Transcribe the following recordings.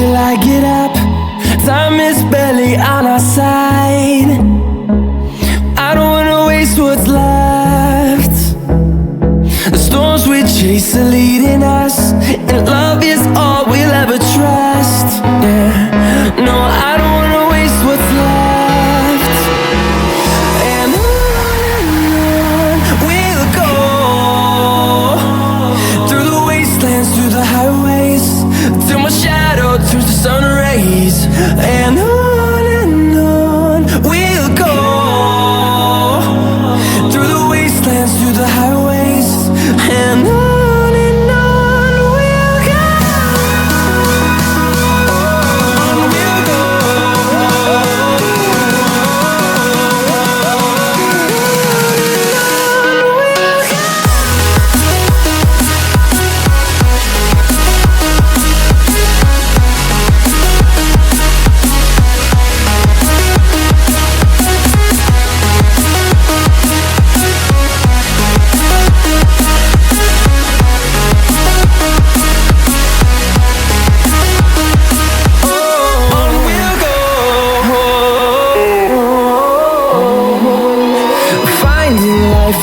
till I get up. Time is barely on our side. I don't wanna waste what's left. The storms we chase are leading us, and love is all we'll ever trust. Yeah, no, I don't wanna waste what's left. And on we'll go, through the wastelands, through the highways, till my shadow turns to sun rays. And on we'll go, through the wastelands, through the highways, and on we'll go. On we'll go.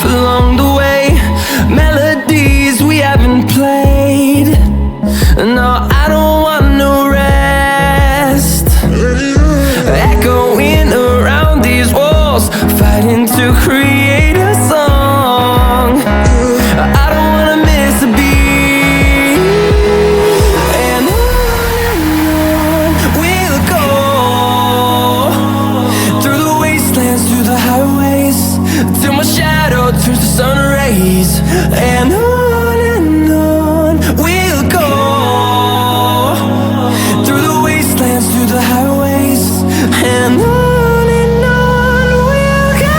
Along the way, melodies we haven't played. No, I don't want no rest. Echoing around these walls, fighting to create a song. I don't wanna miss a beat. And on we'll go, through the wastelands, through the highways, till my shadow turns to sun rays. And on we'll go, through the wastelands, through the highways, and on we'll go.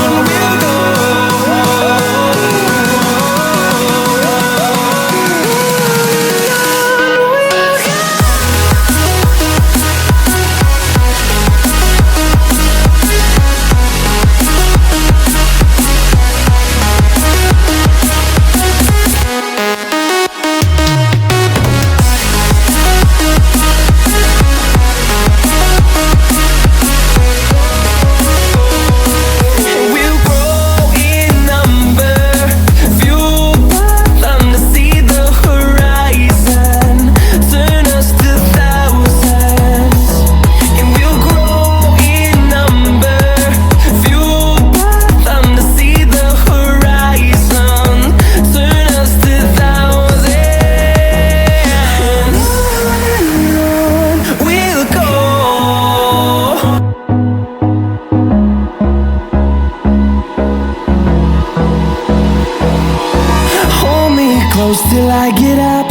On we'll go. Close till I get up.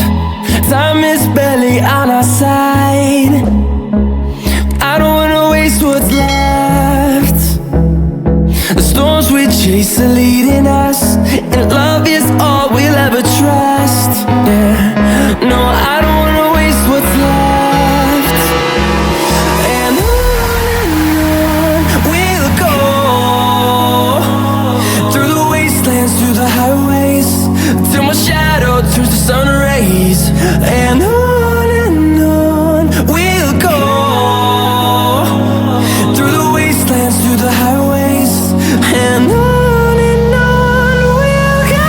Time is barely on our side. I don't wanna waste what's left. The storms we chase are leading us, and love is all we'll ever trust. Yeah, no, I don't wanna waste what's left. And on we'll go, through the wastelands, through the highways, till my shadow turns to sun rays. And on we'll go, through the wastelands, through the highways, and on we'll go.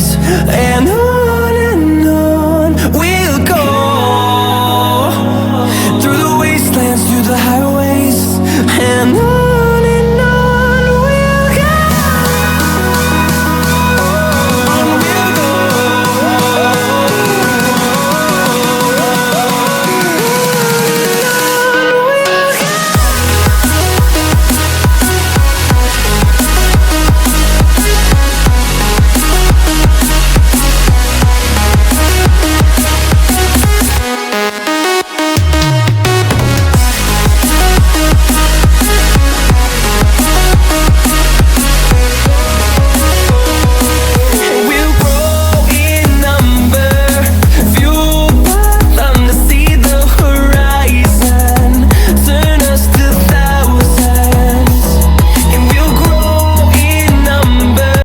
breeze.